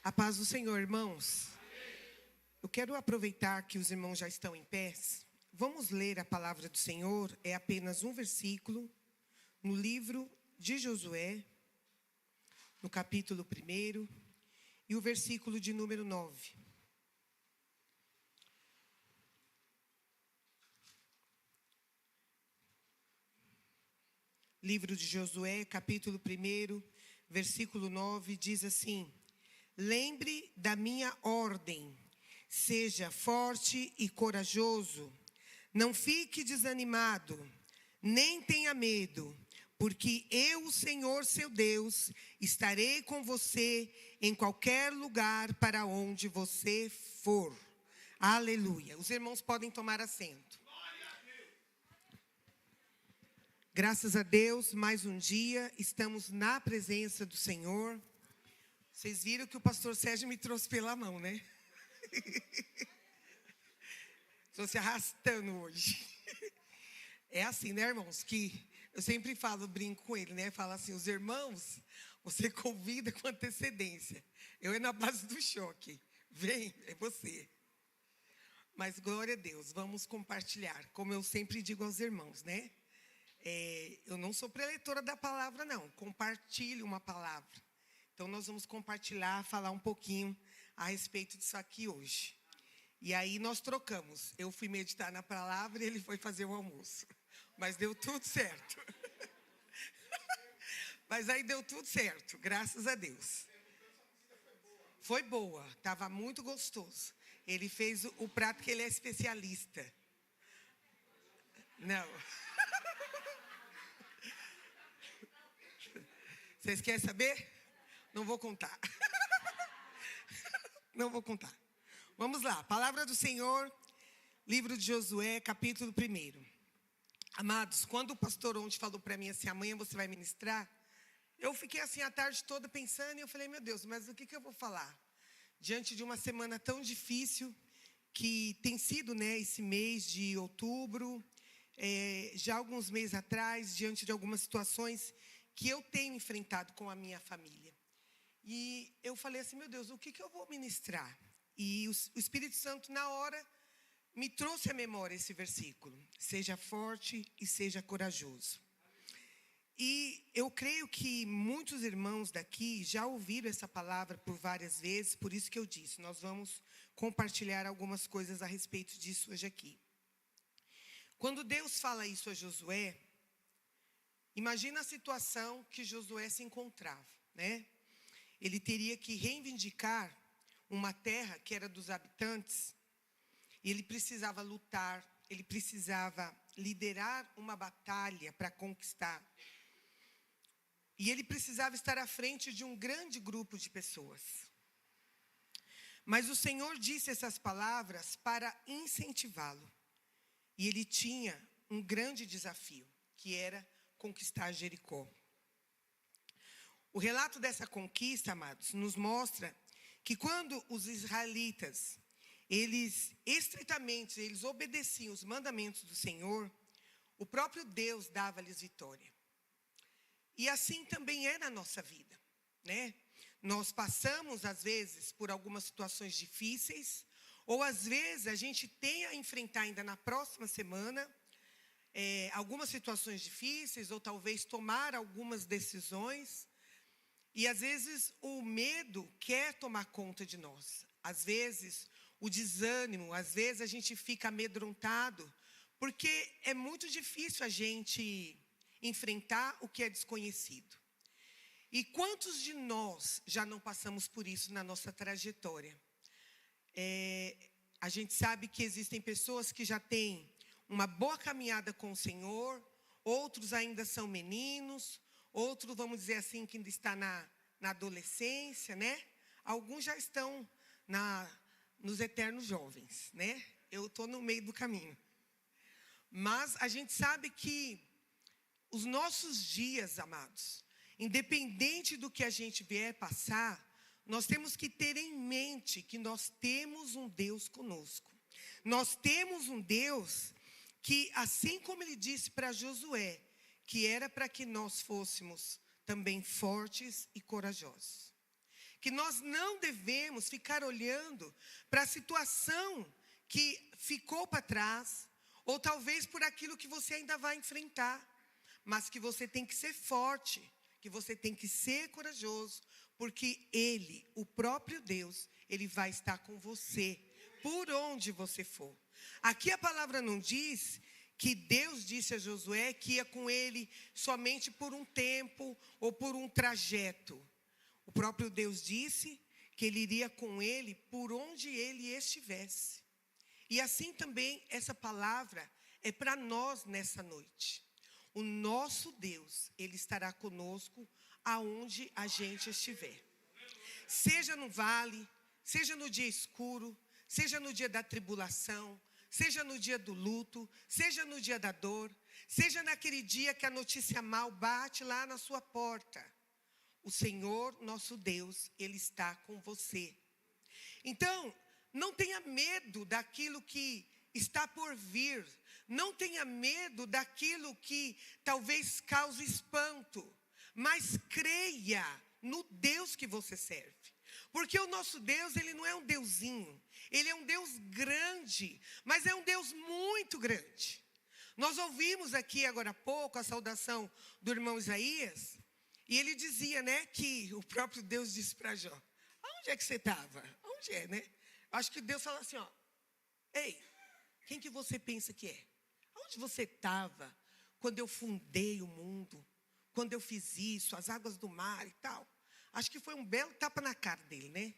A paz do Senhor, irmãos. Eu quero aproveitar que os irmãos já estão em pé. Vamos ler a palavra do Senhor. É apenas um versículo no livro de Josué, no capítulo 1, e o versículo de número 9. Livro de Josué, capítulo 1, versículo 9, diz assim: lembre da minha ordem, seja forte e corajoso, não fique desanimado, nem tenha medo, porque eu, o Senhor seu Deus, estarei com você em qualquer lugar para onde você for. Aleluia. Os irmãos podem tomar assento. Graças a Deus, mais um dia, estamos na presença do Senhor. Vocês viram que o pastor Sérgio me trouxe pela mão, né? Estou se arrastando hoje. É assim, né, irmãos? Que eu sempre falo, brinco com ele, né? Falo assim, os irmãos, você convida com antecedência. Eu é na base do choque. Vem, é você. Mas glória a Deus, vamos compartilhar. Como eu sempre digo aos irmãos, né? Eu não sou preletora da palavra, não. Compartilhe uma palavra. Então, nós vamos compartilhar, falar um pouquinho a respeito disso aqui hoje. E aí, nós trocamos. Eu fui meditar na palavra e ele foi fazer o almoço. Mas deu tudo certo. Mas aí deu tudo certo, graças a Deus. Foi boa, estava muito gostoso. Ele fez o prato que ele é especialista. Não. Vocês querem saber? Não vou contar. Não vou contar. Vamos lá. Palavra do Senhor, livro de Josué, capítulo 1. Amados, quando o pastor ontem falou para mim assim, amanhã você vai ministrar, eu fiquei assim a tarde toda pensando e eu falei, meu Deus, mas o que eu vou falar? Diante de uma semana tão difícil que tem sido, né, esse mês de outubro, já alguns meses atrás, diante de algumas situações que eu tenho enfrentado com a minha família. E eu falei assim, meu Deus, o que eu vou ministrar? E o Espírito Santo, na hora, me trouxe à memória esse versículo. Seja forte e seja corajoso. E eu creio que muitos irmãos daqui já ouviram essa palavra por várias vezes, por isso que eu disse, nós vamos compartilhar algumas coisas a respeito disso hoje aqui. Quando Deus fala isso a Josué, imagina a situação que Josué se encontrava, né? Ele teria que reivindicar uma terra que era dos habitantes. E ele precisava lutar, ele precisava liderar uma batalha para conquistar. E ele precisava estar à frente de um grande grupo de pessoas. Mas o Senhor disse essas palavras para incentivá-lo. E ele tinha um grande desafio, que era conquistar Jericó. O relato dessa conquista, amados, nos mostra que quando os israelitas, eles obedeciam os mandamentos do Senhor, o próprio Deus dava-lhes vitória. E assim também é na nossa vida, né? Nós passamos, às vezes, por algumas situações difíceis, ou às vezes a gente tem a enfrentar ainda na próxima semana algumas situações difíceis, ou talvez tomar algumas decisões. E às vezes o medo quer tomar conta de nós. Às vezes o desânimo, às vezes a gente fica amedrontado, porque é muito difícil a gente enfrentar o que é desconhecido. E quantos de nós já não passamos por isso na nossa trajetória? A gente sabe que existem pessoas que já têm uma boa caminhada com o Senhor, outros ainda são meninos, outros, vamos dizer assim, que ainda está na adolescência, né? Alguns já estão nos eternos jovens, né? Eu estou no meio do caminho. Mas a gente sabe que os nossos dias, amados, independente do que a gente vier passar, nós temos que ter em mente que nós temos um Deus conosco. Nós temos um Deus que, assim como ele disse para Josué, que era para que nós fôssemos também fortes e corajosos. que nós não devemos ficar olhando para a situação que ficou para trás, ou talvez por aquilo que você ainda vai enfrentar, mas que você tem que ser forte, que você tem que ser corajoso, porque Ele, o próprio Deus, Ele vai estar com você, por onde você for. Aqui a palavra não diz que Deus disse a Josué que ia com ele somente por um tempo ou por um trajeto. O próprio Deus disse que ele iria com ele por onde ele estivesse. E assim também essa palavra é para nós nessa noite. O nosso Deus, Ele estará conosco aonde a gente estiver. Seja no vale, seja no dia escuro, seja no dia da tribulação, seja no dia do luto, seja no dia da dor, seja naquele dia que a notícia mal bate lá na sua porta. O Senhor, nosso Deus, Ele está com você. Então, não tenha medo daquilo que está por vir. Não tenha medo daquilo que talvez cause espanto. Mas creia no Deus que você serve. Porque o nosso Deus, Ele não é um deusinho. Ele é um Deus grande, mas é um Deus muito grande. Nós ouvimos aqui agora há pouco a saudação do irmão Isaías. E ele dizia, né, que o próprio Deus disse para Jó: aonde é que você estava? Onde é, né? Acho que Deus fala assim, ó: ei, quem que você pensa que é? Onde você estava quando eu fundei o mundo? Quando eu fiz isso, as águas do mar e tal? Acho que foi um belo tapa na cara dele, né?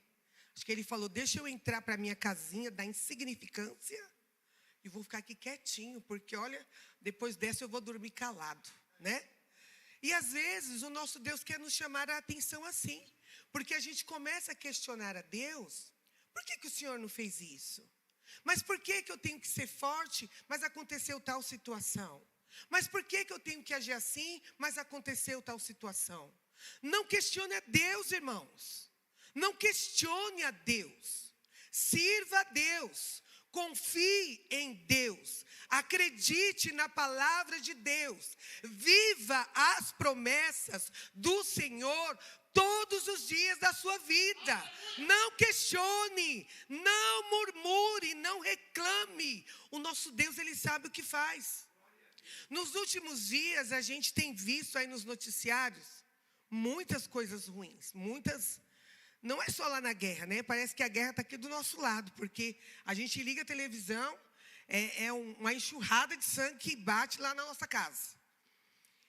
Acho que ele falou: deixa eu entrar para a minha casinha da insignificância e vou ficar aqui quietinho, porque olha, depois dessa eu vou dormir calado, né? E às vezes o nosso Deus quer nos chamar a atenção assim, porque a gente começa a questionar a Deus: por que o Senhor não fez isso? Mas por que eu tenho que ser forte, mas aconteceu tal situação? Mas por que eu tenho que agir assim, mas aconteceu tal situação? Não questione a Deus, irmãos. Não questione a Deus. Sirva a Deus. Confie em Deus. Acredite na palavra de Deus. Viva as promessas do Senhor todos os dias da sua vida. Não questione, não murmure, não reclame. O nosso Deus, Ele sabe o que faz. Nos últimos dias, a gente tem visto aí nos noticiários muitas coisas ruins, muitas. Não é só lá na guerra, né? Parece que a guerra está aqui do nosso lado, porque a gente liga a televisão, é uma enxurrada de sangue que bate lá na nossa casa.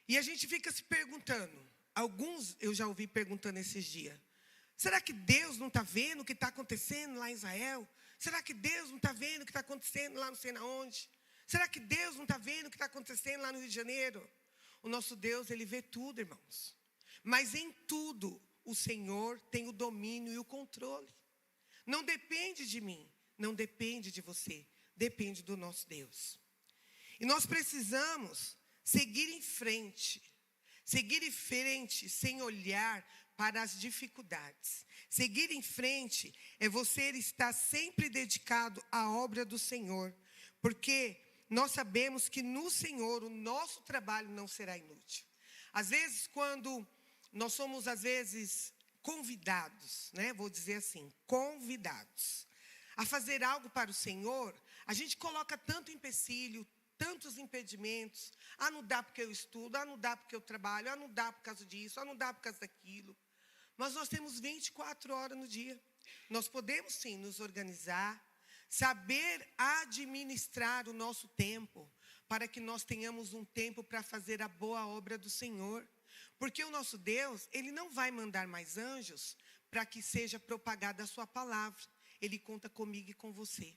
E a gente fica se perguntando, alguns eu já ouvi perguntando esses dias: será que Deus não está vendo o que está acontecendo lá em Israel? Será que Deus não está vendo o que está acontecendo lá não sei na onde? Será que Deus não está vendo o que está acontecendo lá no Rio de Janeiro? O nosso Deus, Ele vê tudo, irmãos. Mas em tudo, o Senhor tem o domínio e o controle. Não depende de mim, não depende de você, depende do nosso Deus. E nós precisamos seguir em frente sem olhar para as dificuldades. Seguir em frente é você estar sempre dedicado à obra do Senhor, porque nós sabemos que no Senhor o nosso trabalho não será inútil. Às vezes, quando nós somos, convidados, né? Vou dizer assim, convidados a fazer algo para o Senhor, a gente coloca tanto empecilho, tantos impedimentos. Ah, não dá porque eu estudo, ah, não dá porque eu trabalho, ah, não dá por causa disso, ah, não dá por causa daquilo. Mas nós temos 24 horas no dia. Nós podemos, sim, nos organizar, saber administrar o nosso tempo, para que nós tenhamos um tempo para fazer a boa obra do Senhor. Porque o nosso Deus, Ele não vai mandar mais anjos para que seja propagada a sua palavra. Ele conta comigo e com você.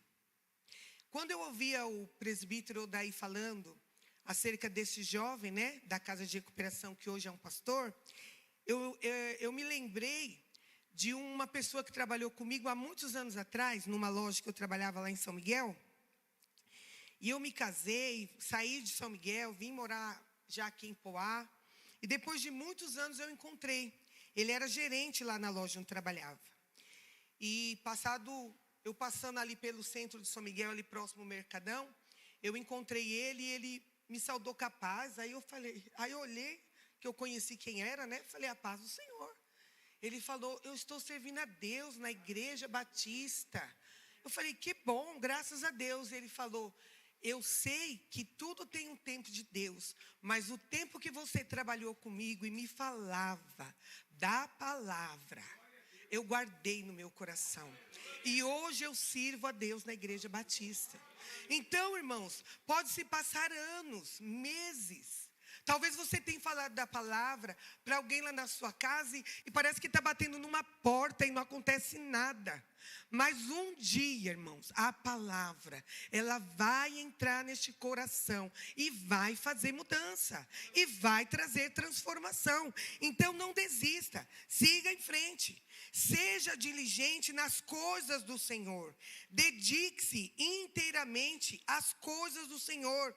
Quando eu ouvia o presbítero Odaí falando acerca desse jovem, né, da casa de recuperação, que hoje é um pastor, eu me lembrei de uma pessoa que trabalhou comigo há muitos anos atrás, numa loja que eu trabalhava lá em São Miguel. E eu me casei, saí de São Miguel, vim morar já aqui em Poá. E depois de muitos anos eu encontrei. Ele era gerente lá na loja onde trabalhava. E eu passando ali pelo centro de São Miguel, ali próximo ao Mercadão, eu encontrei ele e ele me saudou com a paz. Aí eu olhei, que eu conheci quem era, né? Falei: a paz do Senhor. Ele falou, eu estou servindo a Deus na Igreja Batista. Eu falei, que bom, graças a Deus. Ele falou, eu sei que tudo tem um tempo de Deus, mas o tempo que você trabalhou comigo e me falava da palavra, eu guardei no meu coração. E hoje eu sirvo a Deus na Igreja Batista. Então, irmãos, pode-se passar anos, meses. Talvez você tenha falado da palavra para alguém lá na sua casa e parece que está batendo numa porta e não acontece nada. Mas um dia, irmãos, a palavra, ela vai entrar neste coração e vai fazer mudança. E vai trazer transformação. Então não desista, siga em frente. Seja diligente nas coisas do Senhor. Dedique-se inteiramente às coisas do Senhor.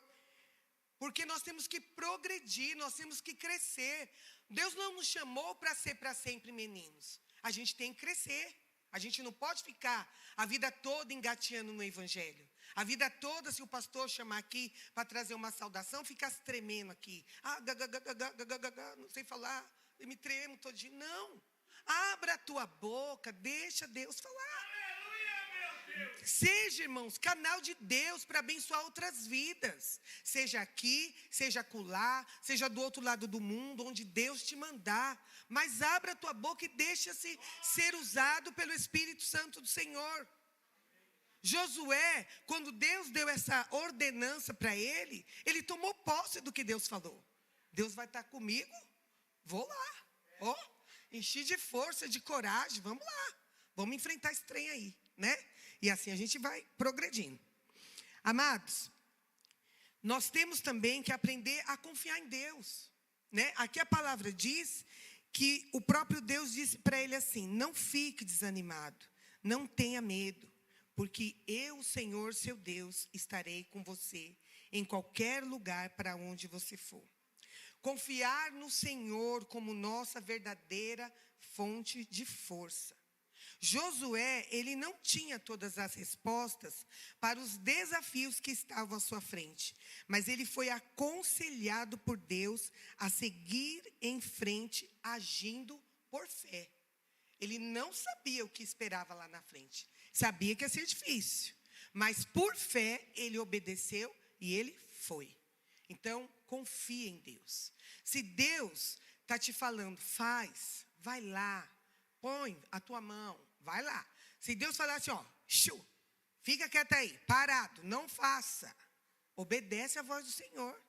Porque nós temos que progredir, nós temos que crescer. Deus não nos chamou para ser para sempre meninos. A gente tem que crescer. A gente não pode ficar a vida toda engateando no Evangelho. A vida toda, se o pastor chamar aqui para trazer uma saudação, ficar tremendo aqui. Não sei falar, eu me tremo todinho. Não. Abra a tua boca, deixa Deus falar. Seja, irmãos, canal de Deus para abençoar outras vidas. Seja aqui, seja acolá, seja do outro lado do mundo, onde Deus te mandar. Mas abra a tua boca e deixa-se ser usado pelo Espírito Santo do Senhor. Josué, quando Deus deu essa ordenança para ele, ele tomou posse do que Deus falou. Deus vai estar comigo? Vou lá. Enchi de força, de coragem, vamos lá. Vamos enfrentar esse trem aí, né? E assim a gente vai progredindo. Amados, nós temos também que aprender a confiar em Deus, né? Aqui a palavra diz que o próprio Deus disse para ele assim, não fique desanimado, não tenha medo, porque eu, Senhor, seu Deus, estarei com você em qualquer lugar para onde você for. Confiar no Senhor como nossa verdadeira fonte de força. Josué, ele não tinha todas as respostas para os desafios que estavam à sua frente, mas ele foi aconselhado por Deus a seguir em frente, agindo por fé. Ele não sabia o que esperava lá na frente, sabia que ia ser difícil, mas por fé ele obedeceu e ele foi. Então, confie em Deus. Se Deus está te falando, faz, vai lá, põe a tua mão, vai lá. Se Deus falar assim, fica quieto aí, parado, não faça. Obedece à voz do Senhor.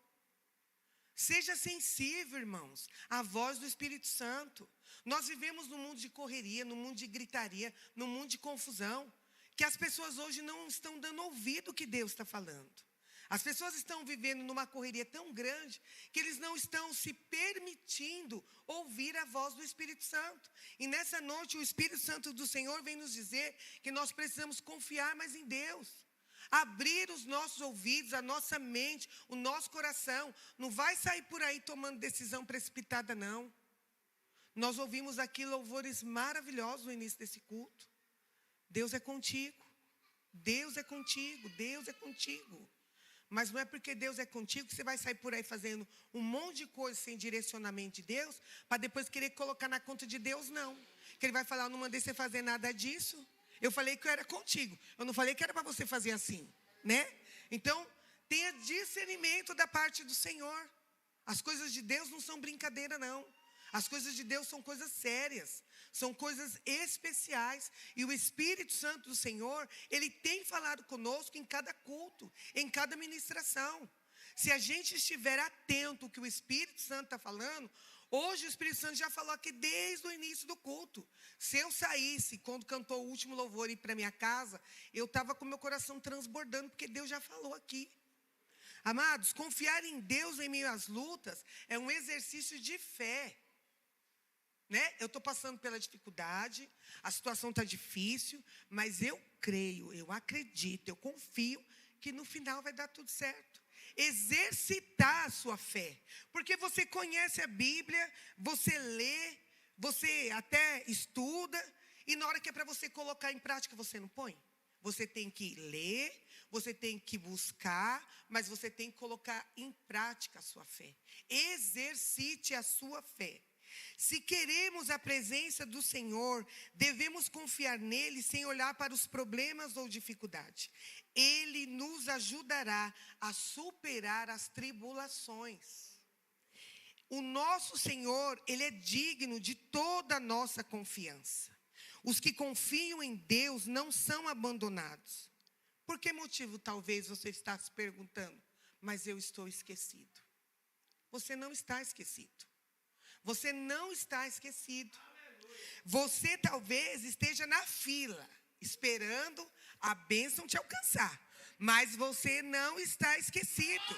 Seja sensível, irmãos, à voz do Espírito Santo. Nós vivemos num mundo de correria, num mundo de gritaria, num mundo de confusão, que as pessoas hoje não estão dando ouvido ao que Deus está falando. As pessoas estão vivendo numa correria tão grande que eles não estão se permitindo ouvir a voz do Espírito Santo. E nessa noite o Espírito Santo do Senhor vem nos dizer que nós precisamos confiar mais em Deus. Abrir os nossos ouvidos, a nossa mente, o nosso coração. Não vai sair por aí tomando decisão precipitada, não. Nós ouvimos aqui louvores maravilhosos no início desse culto. Deus é contigo. Deus é contigo. Deus é contigo. Mas não é porque Deus é contigo que você vai sair por aí fazendo um monte de coisa sem direcionamento de Deus, para depois querer colocar na conta de Deus, não. Que Ele vai falar, eu não mandei você fazer nada disso. Eu falei que eu era contigo. Eu não falei que era para você fazer assim, né? Então, tenha discernimento da parte do Senhor. As coisas de Deus não são brincadeira, não. As coisas de Deus são coisas sérias, são coisas especiais. E o Espírito Santo do Senhor, Ele tem falado conosco em cada culto, em cada ministração. Se a gente estiver atento ao que o Espírito Santo está falando, hoje o Espírito Santo já falou aqui desde o início do culto. Se eu saísse, quando cantou o último louvor, e ir para minha casa, eu estava com meu coração transbordando, porque Deus já falou aqui. Amados, confiar em Deus em meio às lutas é um exercício de fé. Né? Eu estou passando pela dificuldade, a situação está difícil, mas eu creio, eu acredito, eu confio que no final vai dar tudo certo. Exercitar a sua fé, porque você conhece a Bíblia, você lê, você até estuda, e na hora que é para você colocar em prática, você não põe. Você tem que ler, você tem que buscar, mas você tem que colocar em prática a sua fé. Exercite a sua fé. Se queremos a presença do Senhor, devemos confiar nele sem olhar para os problemas ou dificuldades. Ele nos ajudará a superar as tribulações. O nosso Senhor, ele é digno de toda a nossa confiança. Os que confiam em Deus não são abandonados. Por que motivo talvez você está se perguntando? Mas eu estou esquecido. Você não está esquecido. Você não está esquecido. Você talvez esteja na fila, esperando a bênção te alcançar. Mas você não está esquecido.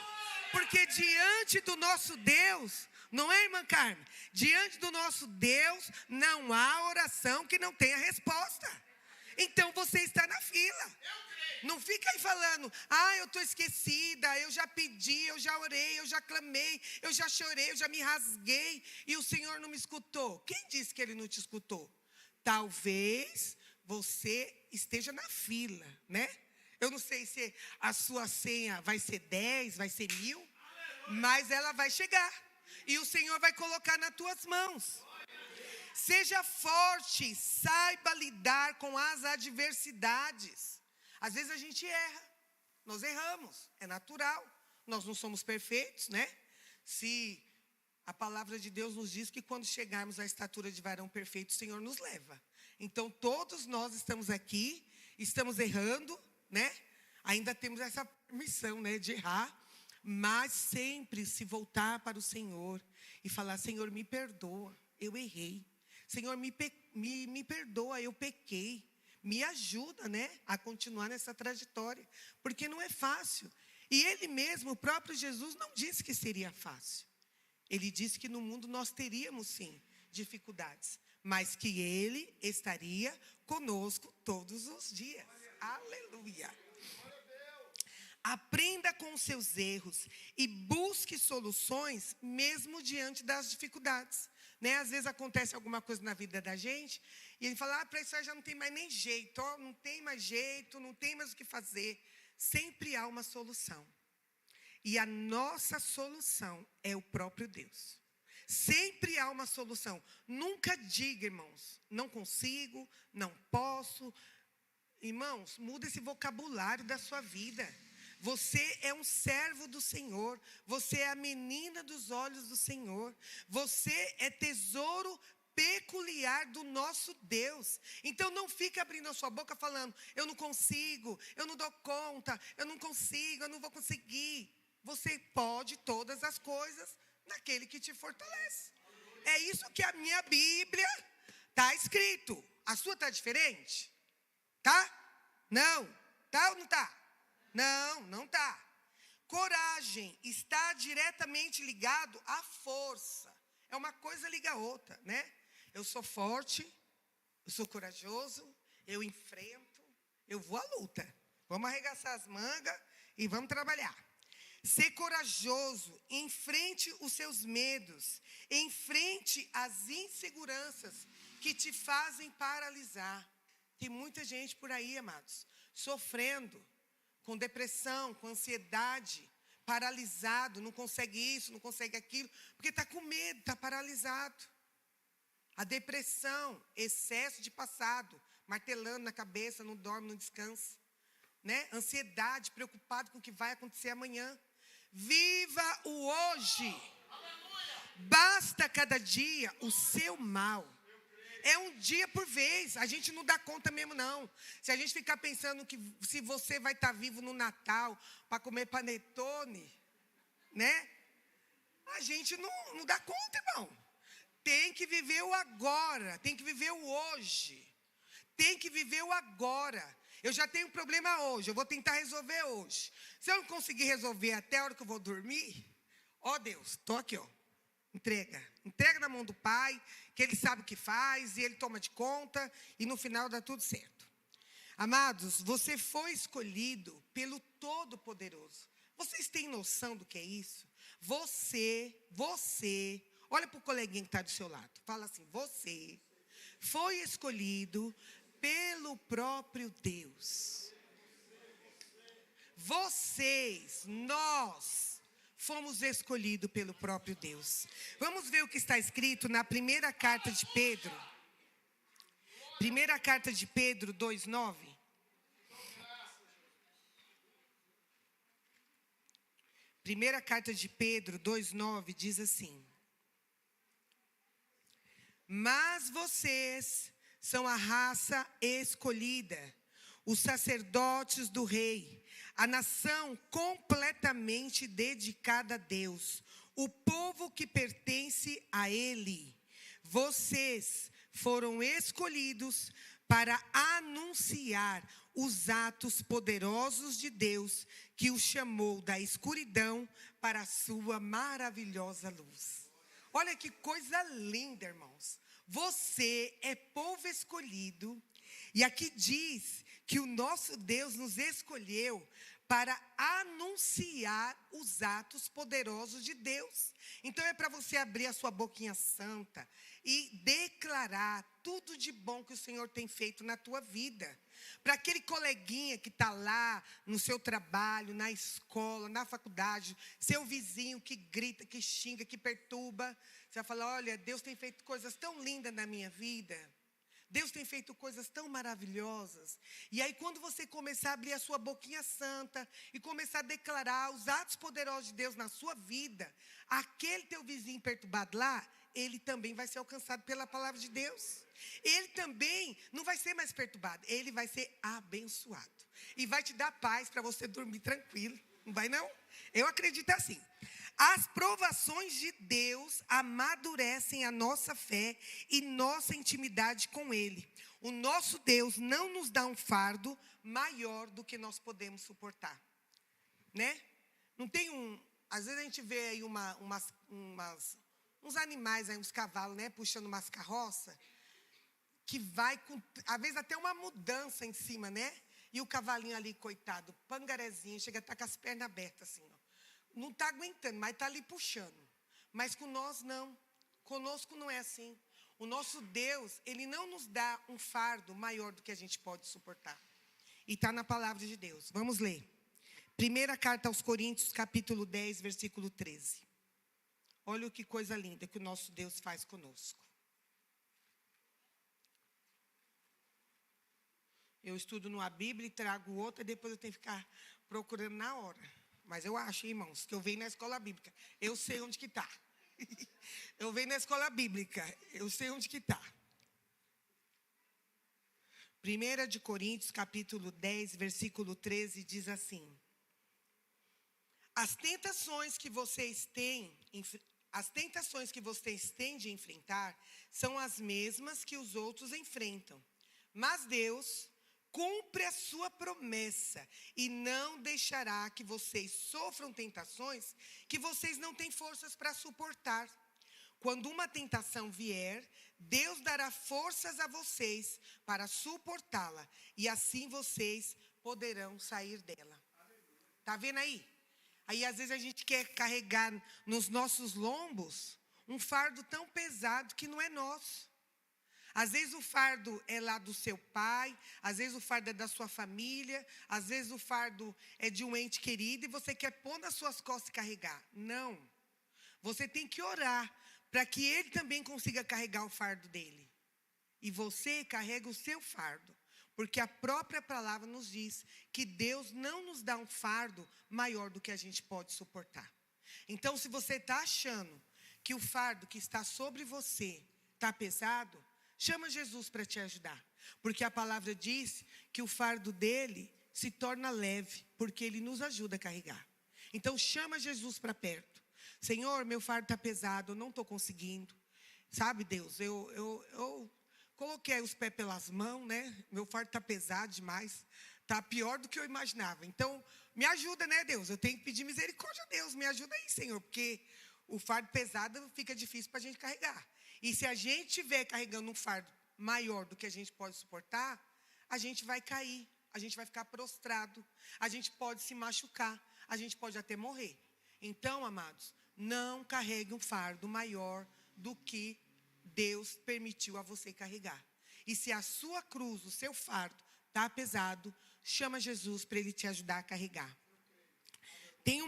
Porque diante do nosso Deus, não é, irmã Carmen? Diante do nosso Deus, não há oração que não tenha resposta. Então você está na fila. Não fica aí falando, eu estou esquecida, eu já pedi, eu já orei, eu já clamei, eu já chorei, eu já me rasguei e o Senhor não me escutou. Quem disse que Ele não te escutou? Talvez você esteja na fila, né? Eu não sei se a sua senha vai ser 10, vai ser 1000, mas ela vai chegar e o Senhor vai colocar nas tuas mãos. Seja forte, saiba lidar com as adversidades. Às vezes a gente erra, nós erramos, é natural, nós não somos perfeitos, né? Se a palavra de Deus nos diz que quando chegarmos à estatura de varão perfeito, o Senhor nos leva. Então todos nós estamos aqui, estamos errando, né? Ainda temos essa permissão, né, de errar, mas sempre se voltar para o Senhor e falar, Senhor, me perdoa, eu errei. Senhor, me perdoa, eu pequei. Me ajuda, né, a continuar nessa trajetória, porque não é fácil. E Ele mesmo, o próprio Jesus, não disse que seria fácil. Ele disse que no mundo nós teríamos, sim, dificuldades, mas que Ele estaria conosco todos os dias. Aleluia. Aprenda com os seus erros e busque soluções mesmo diante das dificuldades. Né? Às vezes acontece alguma coisa na vida da gente e ele fala, para isso aí já não tem mais nem jeito, não tem mais jeito, não tem mais o que fazer. Sempre há uma solução. E a nossa solução é o próprio Deus. Sempre há uma solução. Nunca diga, irmãos, não consigo, não posso. Irmãos, muda esse vocabulário da sua vida. Você é um servo do Senhor. Você é a menina dos olhos do Senhor. Você é tesouro peculiar do nosso Deus. Então não fique abrindo a sua boca falando, eu não consigo, eu não dou conta, eu não consigo, eu não vou conseguir. Você pode todas as coisas naquele que te fortalece. É isso que a minha Bíblia está escrito. A sua está diferente? Tá? Não. Tá ou não tá? Não, não tá. Coragem está diretamente ligado à força. É uma coisa liga a outra, né? Eu sou forte, eu sou corajoso, eu enfrento, eu vou à luta. Vamos arregaçar as mangas e vamos trabalhar. Ser corajoso, enfrente os seus medos, enfrente as inseguranças que te fazem paralisar. Tem muita gente por aí, amados, sofrendo com depressão, com ansiedade, paralisado, não consegue isso, não consegue aquilo, porque está com medo, está paralisado. A depressão, excesso de passado, martelando na cabeça, não dorme, não descansa. Né? Ansiedade, preocupado com o que vai acontecer amanhã. Viva o hoje. Basta cada dia o seu mal. É um dia por vez, a gente não dá conta mesmo não. Se a gente ficar pensando que se você vai estar vivo no Natal para comer panetone, né? A gente não dá conta, irmão. Tem que viver o agora, tem que viver o hoje. Tem que viver o agora. Eu já tenho um problema hoje, eu vou tentar resolver hoje. Se eu não conseguir resolver até a hora que eu vou dormir, ó Deus, estou aqui, ó. Entrega na mão do Pai, que Ele sabe o que faz, e Ele toma de conta, e no final dá tudo certo. Amados, você foi escolhido pelo Todo-Poderoso. Vocês têm noção do que é isso? Você, olha para o coleguinha que está do seu lado, fala assim, você foi escolhido pelo próprio Deus. Vocês, nós, fomos escolhidos pelo próprio Deus. Vamos ver o que está escrito na primeira carta de Pedro. Primeira carta de Pedro 2:9. Primeira carta de Pedro 2:9 diz assim: mas vocês são a raça escolhida, os sacerdotes do rei, a nação completamente dedicada a Deus, o povo que pertence a Ele. Vocês foram escolhidos para anunciar os atos poderosos de Deus, que o chamou da escuridão para a sua maravilhosa luz. Olha que coisa linda, irmãos. Você é povo escolhido. E aqui diz que o nosso Deus nos escolheu para anunciar os atos poderosos de Deus. Então é para você abrir a sua boquinha santa e declarar tudo de bom que o Senhor tem feito na tua vida. Para aquele coleguinha que está lá no seu trabalho, na escola, na faculdade, seu vizinho que grita, que xinga, que perturba. Você vai falar: olha, Deus tem feito coisas tão lindas na minha vida. Deus tem feito coisas tão maravilhosas. E aí quando você começar a abrir a sua boquinha santa e começar a declarar os atos poderosos de Deus na sua vida, aquele teu vizinho perturbado lá, ele também vai ser alcançado pela palavra de Deus. Ele também não vai ser mais perturbado, ele vai ser abençoado. E vai te dar paz para você dormir tranquilo. Não vai não? Eu acredito assim. As provações de Deus amadurecem a nossa fé e nossa intimidade com Ele. O nosso Deus não nos dá um fardo maior do que nós podemos suportar. Né? Não tem às vezes a gente vê aí uns animais, aí, uns cavalos, né, puxando umas carroças, que vai com, às vezes até uma mudança em cima, né? E o cavalinho ali, coitado, pangarezinho, chega a estar com as pernas abertas assim, ó. Não está aguentando, mas está ali puxando. Mas com nós não. Conosco não é assim. O nosso Deus, Ele não nos dá um fardo maior do que a gente pode suportar. E está na palavra de Deus. Vamos ler. Primeira carta aos Coríntios, capítulo 10, versículo 13. Olha que coisa linda que o nosso Deus faz conosco. Eu estudo numa Bíblia e trago outra, e depois eu tenho que ficar procurando na hora. Mas eu acho, irmãos, que eu venho na escola bíblica. Eu sei onde que está. Eu venho na escola bíblica. Eu sei onde que está. 1 de Coríntios, capítulo 10, versículo 13, diz assim: as tentações que vocês têm de enfrentar são as mesmas que os outros enfrentam. Mas Deus cumpre a sua promessa e não deixará que vocês sofram tentações que vocês não têm forças para suportar. Quando uma tentação vier, Deus dará forças a vocês para suportá-la, e assim vocês poderão sair dela. Está vendo aí? Aí às vezes a gente quer carregar nos nossos lombos um fardo tão pesado que não é nosso. Às vezes o fardo é lá do seu pai, às vezes o fardo é da sua família, às vezes o fardo é de um ente querido e você quer pôr nas suas costas e carregar. Não. Você tem que orar para que ele também consiga carregar o fardo dele. E você carrega o seu fardo, porque a própria palavra nos diz que Deus não nos dá um fardo maior do que a gente pode suportar. Então, se você está achando que o fardo que está sobre você está pesado, chama Jesus para te ajudar, porque a palavra diz que o fardo dele se torna leve, porque ele nos ajuda a carregar. Então chama Jesus para perto. Senhor, meu fardo está pesado, eu não estou conseguindo. Sabe, Deus, eu coloquei os pés pelas mãos, né? Meu fardo está pesado demais, está pior do que eu imaginava. Então me ajuda, né, Deus? Eu tenho que pedir misericórdia a Deus, me ajuda aí, Senhor, porque o fardo pesado fica difícil para a gente carregar. E se a gente estiver carregando um fardo maior do que a gente pode suportar, a gente vai cair, a gente vai ficar prostrado, a gente pode se machucar, a gente pode até morrer. Então, amados, não carregue um fardo maior do que Deus permitiu a você carregar. E se a sua cruz, o seu fardo, está pesado, chama Jesus para Ele te ajudar a carregar. Tem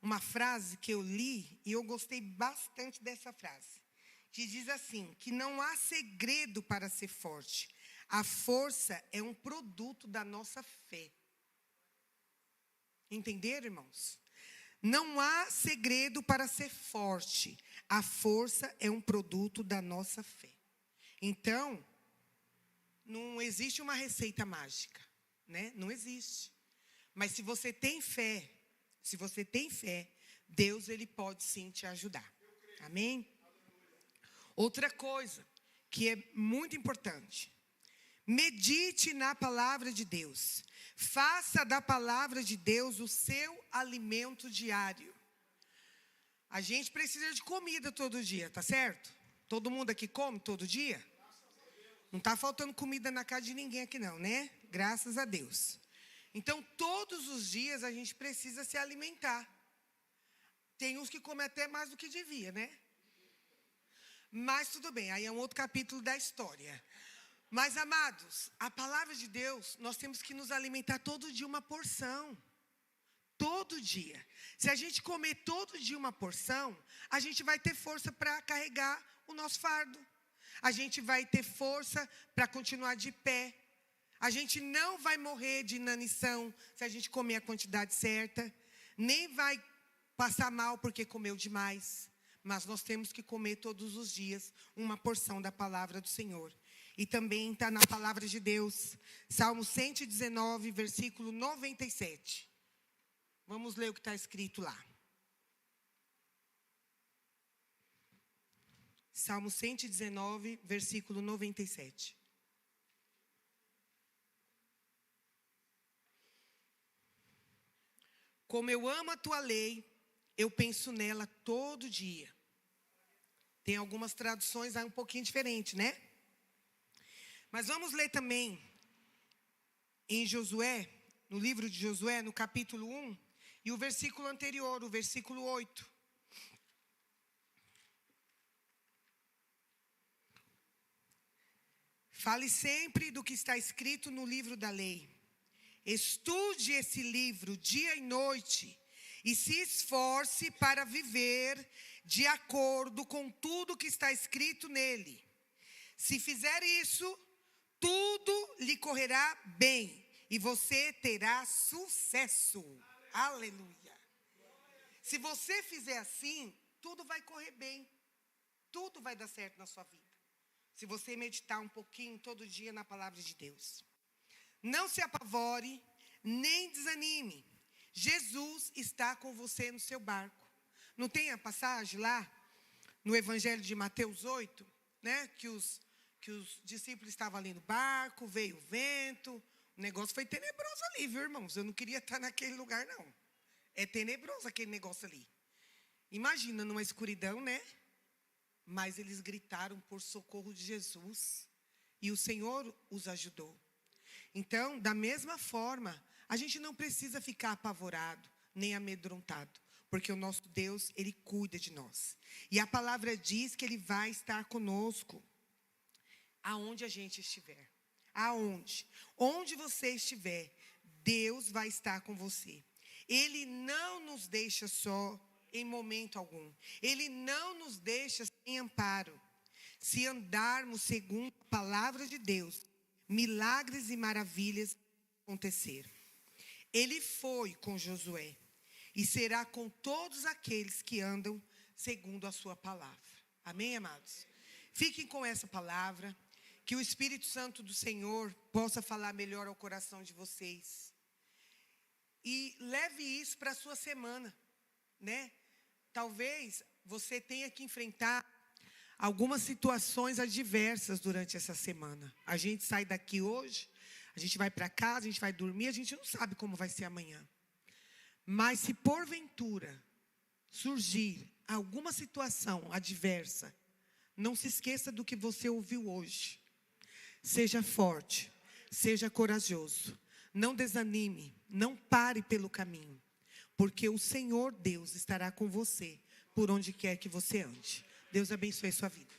uma frase que eu li e eu gostei bastante dessa frase. Que diz assim, que não há segredo para ser forte. A força é um produto da nossa fé. Entenderam, irmãos? Não há segredo para ser forte. A força é um produto da nossa fé. Então, não existe uma receita mágica, né? Não existe. Mas se você tem fé, Deus, ele pode sim te ajudar. Amém? Outra coisa que é muito importante. Medite na palavra de Deus. Faça da palavra de Deus o seu alimento diário. A gente precisa de comida todo dia, tá certo? Todo mundo aqui come todo dia? Não está faltando comida na casa de ninguém aqui não, né? Graças a Deus. Então, todos os dias a gente precisa se alimentar. Tem uns que comem até mais do que devia, né? Mas tudo bem, aí é um outro capítulo da história. Mas, amados, a palavra de Deus, nós temos que nos alimentar todo dia uma porção. Todo dia. Se a gente comer todo dia uma porção, a gente vai ter força para carregar o nosso fardo. A gente vai ter força para continuar de pé. A gente não vai morrer de inanição se a gente comer a quantidade certa. Nem vai passar mal porque comeu demais. Mas nós temos que comer todos os dias uma porção da palavra do Senhor. E também está na palavra de Deus. Salmo 119, versículo 97. Vamos ler o que está escrito lá. Salmo 119, versículo 97. Como eu amo a tua lei, eu penso nela todo dia. Tem algumas traduções aí um pouquinho diferentes, né? Mas vamos ler também em Josué, no livro de Josué, no capítulo 1, e o versículo anterior, o versículo 8. Fale sempre do que está escrito no livro da lei. Estude esse livro dia e noite e se esforce para viver de acordo com tudo que está escrito nele. Se fizer isso, tudo lhe correrá bem e você terá sucesso. Aleluia. Se você fizer assim, tudo vai correr bem. Tudo vai dar certo na sua vida. Se você meditar um pouquinho todo dia na palavra de Deus. Não se apavore, nem desanime. Jesus está com você no seu barco. Não tem a passagem lá no Evangelho de Mateus 8, né? Que os discípulos estavam ali no barco, veio o vento. O negócio foi tenebroso ali, viu, irmãos? Eu não queria estar naquele lugar, não. É tenebroso aquele negócio ali. Imagina, numa escuridão, né? Mas eles gritaram por socorro de Jesus. E o Senhor os ajudou. Então, da mesma forma, a gente não precisa ficar apavorado, nem amedrontado. Porque o nosso Deus, Ele cuida de nós. E a palavra diz que Ele vai estar conosco. Aonde a gente estiver. Aonde? Onde você estiver, Deus vai estar com você. Ele não nos deixa só em momento algum. Ele não nos deixa sem amparo. Se andarmos segundo a palavra de Deus, milagres e maravilhas acontecer. Ele foi com Josué e será com todos aqueles que andam segundo a sua palavra. Amém, amados? Fiquem com essa palavra. Que o Espírito Santo do Senhor possa falar melhor ao coração de vocês. E leve isso para a sua semana, né? Talvez você tenha que enfrentar algumas situações adversas durante essa semana. A gente sai daqui hoje, a gente vai para casa, a gente vai dormir, a gente não sabe como vai ser amanhã. Mas se porventura surgir alguma situação adversa, não se esqueça do que você ouviu hoje. Seja forte, seja corajoso, não desanime, não pare pelo caminho, porque o Senhor Deus estará com você por onde quer que você ande. Deus abençoe a sua vida.